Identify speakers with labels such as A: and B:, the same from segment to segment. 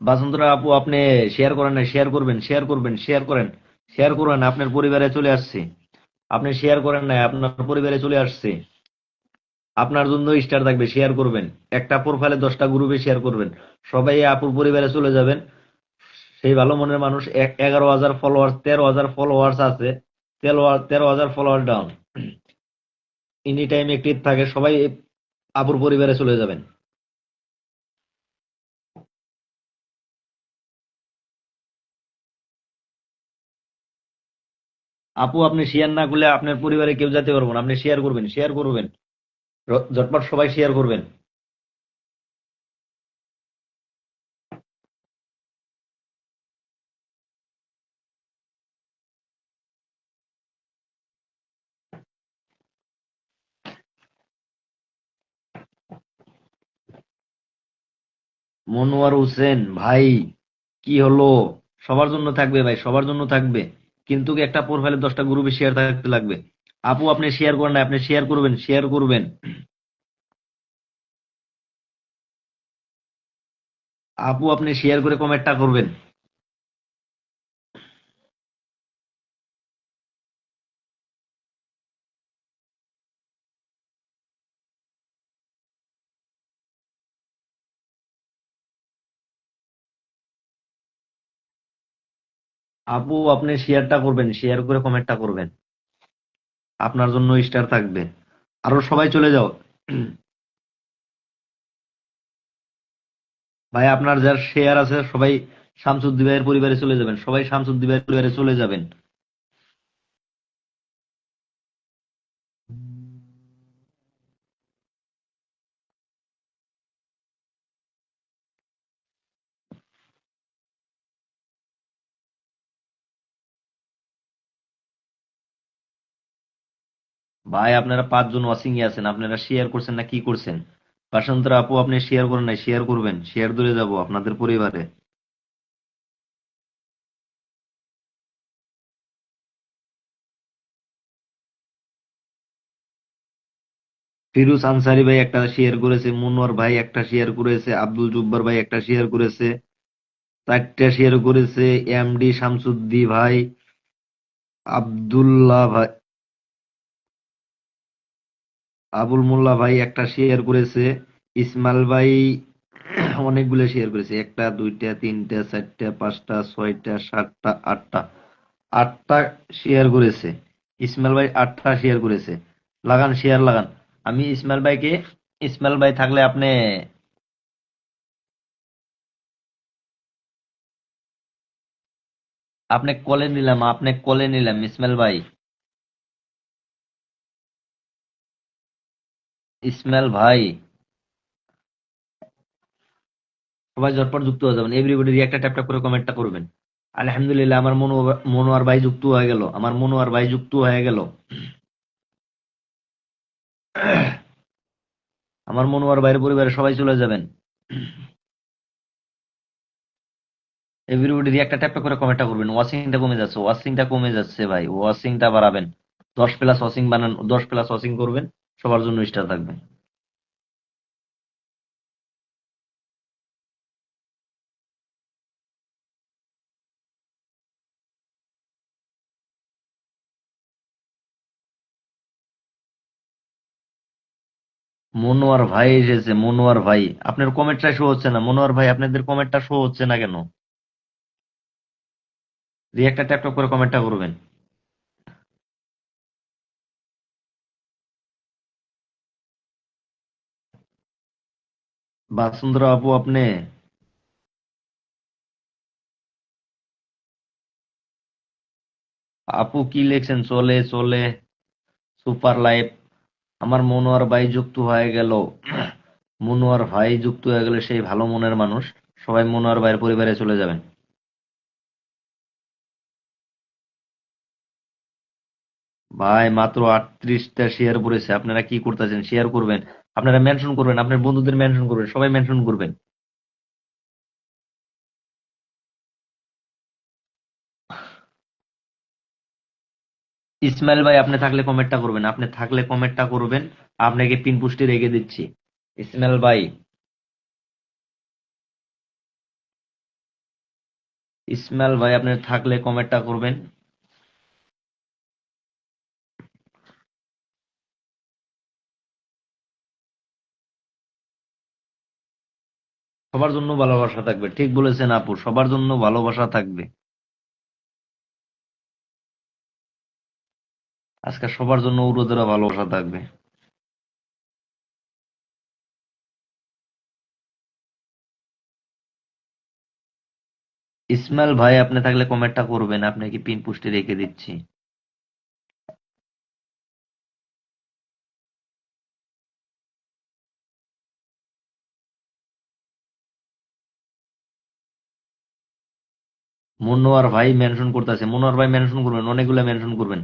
A: বাসন্তরা আপু, আপনি শেয়ার করেন না, শেয়ার করবেন, শেয়ার করবেন, শেয়ার করেন, শেয়ার করেন, আপনার পরিবারে চলে আসছে। আপনি শেয়ার করেন না, আপনার পরিবারে চলে আসছে। আপনার জন্য স্টার থাকবে, শেয়ার করবেন। একটা প্রোফাইলে 10টা গ্রুপে শেয়ার করবেন। সবাই আপুর পরিবারে চলে যাবেন। সেই ভালো মনের মানুষ 11,000 ফলোয়ার্স, 13,000 ফলোয়ার্স আছে। 13,000 follower down. Any time active থাকে, সবাই আপুর পরিবারে চলে যাবেন। আপু, আপনি শেয়ার না করলে আপনার পরিবারে কেউ যেতে পারবো না। আপনি শেয়ার করবেন, শেয়ার করবেন। ঝটপট সবাই শেয়ার করবেন। মনোয়ার হোসেন ভাই, কি হলো? সবার জন্য থাকবে ভাই, সবার জন্য থাকবে। কিন্তু কি একটা প্রোফাইলে 10টা গ্রুপে শেয়ার থাকতে লাগবে। আপু, আপনি শেয়ার করেন না, আপনি শেয়ার করবেন, শেয়ার করবেন। আপু, আপনি শেয়ার করে কমেন্টটা করবেন। আপু, আপনি শেয়ারটা করবেন, শেয়ার করে কমেন্টটা করবেন। আপনার জন্য স্টার থাকবে। আরো সবাই চলে যাও। ভাই, আপনার যার শেয়ার আছে সবাই শামসুদ্দি ভাইয়ের পরিবারে চলে যাবেন, সবাই শামসুদ্দি ভাইয়ের পরিবারে চলে যাবেন। ভাই, আপনারা 5 জন ওয়াচিং এ আছেন, আপনারা শেয়ার করছেন না কি করছেন? বাসন্তরা আপু, আপনি শেয়ার করেন নাই, শেয়ার করবেন, শেয়ার ধরে যাব আপনাদের পরিবারে। ফিরোজ আনসারি ভাই একটা শেয়ার করেছে, মনোয়ার ভাই একটা শেয়ার করেছে, আব্দুল জব্বার ভাই একটা শেয়ার করেছে, 4টা শেয়ার করেছে, এমডি শামসুদ্দি ভাই, আব্দুল্লাহ ভাই, আবুল মোল্লা ভাই একটা শেয়ার করেছে, ইসমাইল ভাই অনেকগুলো শেয়ার করেছে, একটা, দুইটা, তিনটা, চারটা, পাঁচটা, ছয়টা, সাতটা, আটটা, 8টা শেয়ার করেছে। ইসমাইল ভাই 8টা শেয়ার করেছে। লাগান, শেয়ার লাগান। আমি ইসমাইল ভাইকে, ইসমাইল ভাই থাকলে আপনি, আপনি কলে নিলাম, আপনি কলে নিলাম ইসমাইল ভাই। ইসমাইল ভাই, সবাই ঝটপট যুক্ত হয়ে যাবেন। এভরিবডি একটা ট্যাপ ট্যাপ করে কমেন্টটা করবেন। আলহামদুলিল্লাহ, আমার মনোয়ার ভাই যুক্ত হয়ে গেল, আমার মনোয়ার ভাই যুক্ত হয়ে গেল। আমার মনোয়ার ভাইয়ের পরিবারের সবাই চলে যাবেন। এভরিবডি একটা ট্যাপ ট্যাপ করে কমেন্টটা করবেন। ওয়াচিংটা কমে যাচ্ছে, ওয়াচিংটা কমে যাচ্ছে ভাই, ওয়াচিংটা বাড়াবেন। 10 প্লাস ওয়াচিং বানান, 10 প্লাস ওয়াচিং করবেন। সবার জন্য স্টার থাকবে। মনোয়ার ভাই এসেছে, মনোয়ার ভাই। আপনার কমেন্টটা শো হচ্ছে না, মনোয়ার ভাই, আপনাদের কমেন্টটা শো হচ্ছে না কেন? একটা ট্যাপ ট্যাপ করে কমেন্টটা করবেন। বাসুন্ধরা আপু, আপনি, আপু কি লিখছেন? চলে চলে, সুপার লাইভ। আমার মনোয়ার ভাই যুক্ত হয়ে গেল। মনোয়ার ভাই যুক্ত হয়ে গেলে সেই ভালো মনের মানুষ। সবাই মনোয়ার ভাইয়ের পরিবারে চলে যাবেন। ভাই, মাত্র 38টা শেয়ার পড়েছে। আপনারা কি করতেছেন? শেয়ার করবেন, আপনারা মেনশন করবেন, আপনার বন্ধুদের মেনশন করবেন, সবাই মেনশন করবেন। ইসমাইল ভাই, আপনি থাকলে কমেন্টটা করবেন, আপনি থাকলে কমেন্টটা করবেন। আপনাকে পিন পুষ্টি রেখে দিচ্ছি। ইসমাইল ভাই, ইসমাইল ভাই আপনি থাকলে কমেন্টটা করবেন। সবার জন্য ভালোবাসা থাকবে, ঠিক বলেছেন আপু, সবার জন্য ভালোবাসা থাকবে। আজকে সবার জন্য উড়োধরা ভালোবাসা থাকবে। ইসমাইল ভাই আপনি থাকলে কমেন্টটা করবেন, আপনাকে পিন পোস্টে রেখে দিচ্ছি। মনোয়ার ভাই মেনশন করতেছে, মনোয়ার ভাই মেনশন করবেন, অনেকগুলো মেনশন করবেন।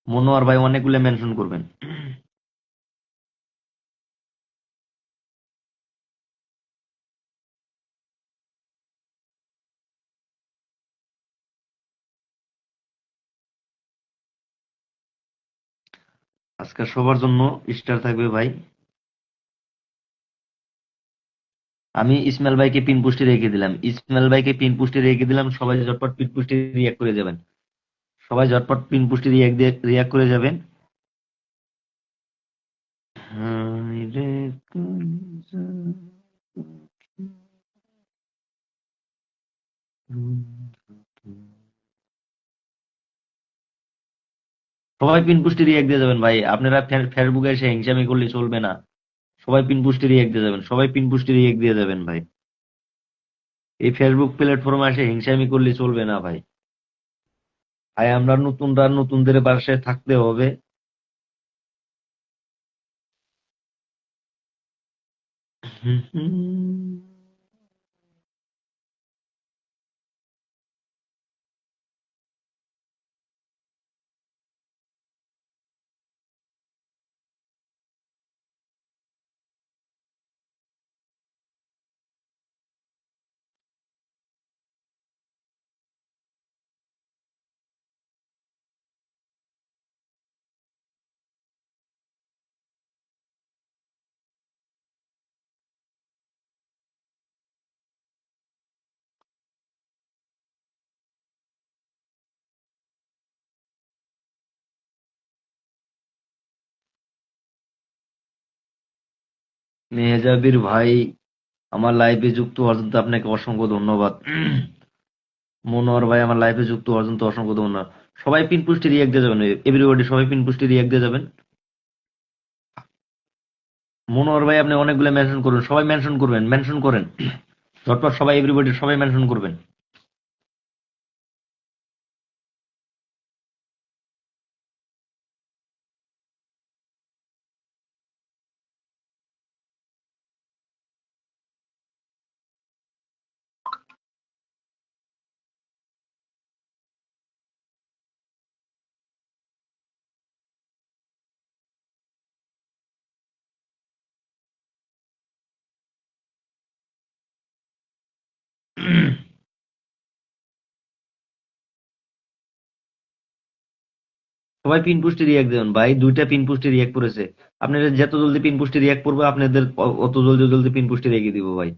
A: মনোয়ার ভাই অনেকগুলো মেনশন করবেন। আজকে সবার জন্য স্টার থাকবে ভাই। আমি ইসমাইল ভাইকে পিন পোস্টে রেখে দিলাম, ইসমাইল ভাইকে পিন পোস্টে রেখে দিলাম, সবাই ঝটপট পিন পোস্টে রিয়াক্ট করে যাবেন। সবাই ঝটপট পিন পোস্টে রিয়াক্ট করে যাবেন। হায় রে কঞ্জা, সবাই পিন পোস্টে রিয়াক্ট দিয়ে যাবেন ভাই, আপনারা ফেসবুকে এসে হিংসামি করলে চলবে না। সবাই পিন পোস্টে রিয়াক্ট দিয়ে যাবেন, সবাই পিন পোস্টে রিয়াক্ট দিয়ে যাবেন ভাই। এই ফেসবুক প্ল্যাটফর্মে এসে হিংসামি করলে চলবে না ভাই। ভাই আমরা নতুনরা নতুনদের পাশে থাকতে হবে। মেহজাবির ভাই আমার লাইভে যুক্ত হওয়ার জন্য আপনাকে অসংখ্য ধন্যবাদ। মনোহর ভাই আমার লাইভে যুক্ত হওয়ার জন্য অসংখ্য ধন্যবাদ। সবাই পিন পোস্টে রিয়াক্ট দিয়ে যাবেন, এভরিবডি সবাই পিন পোস্টে রিয়াক্ট দিয়ে যাবেন। মনোহর ভাই আপনি অনেকগুলো মেনশন করুন, সবাই মেনশন করবেন, মেনশন করেন ঝটপট, সবাই এভরিবডি সবাই মেনশন করবেন। সবাই পিন পোস্টে রিয়াক্ট দেবেন ভাই, দুইটা পিন পোস্টে রিয়াক্ট করেছে। আপনারা যত জলদি পিন পোস্টে রিয়াক্ট করবে আপনাদের অত জলদি জলদি পিন পোস্টে রেখে দিব ভাই।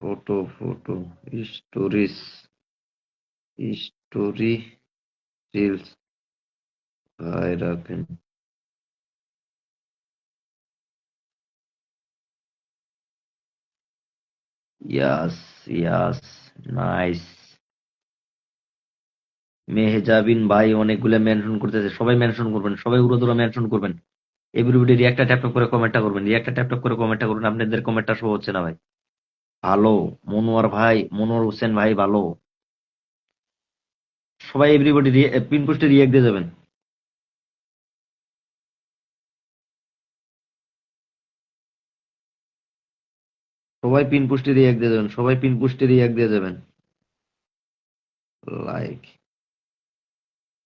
A: Photo photo stories story reels ভাই রাখেন। ইয়াস, ইয়াস, নাইস। মেহজাবিন ভাই অনেকগুলো মেনশন করতেছে, সবাই মেনশন করবেন, সবাই উড়ো মেনশন করবেন। এভরিবডি রিয়াক্টটা ট্যাপ ট্যাপ করে কমেন্টটা করবেন, রিয়াক্টটা ট্যাপ ট্যাপ করে কমেন্টটা করবেন, আপনাদের কমেন্টটা শো হচ্ছে না ভাই। ভালো, মনোয়ার ভাই, মনোয়ার হোসেন ভাই ভালো। সবাই এভরিবডি পিন পোস্টে রিয়াক্ট দিয়ে যাবেন। সবাই পিন পোস্টে রিয়াক্ট দিয়ে যাবেন, সবাই পিন পোস্টে রিয়াক্ট দিয়ে যাবেন। লাইক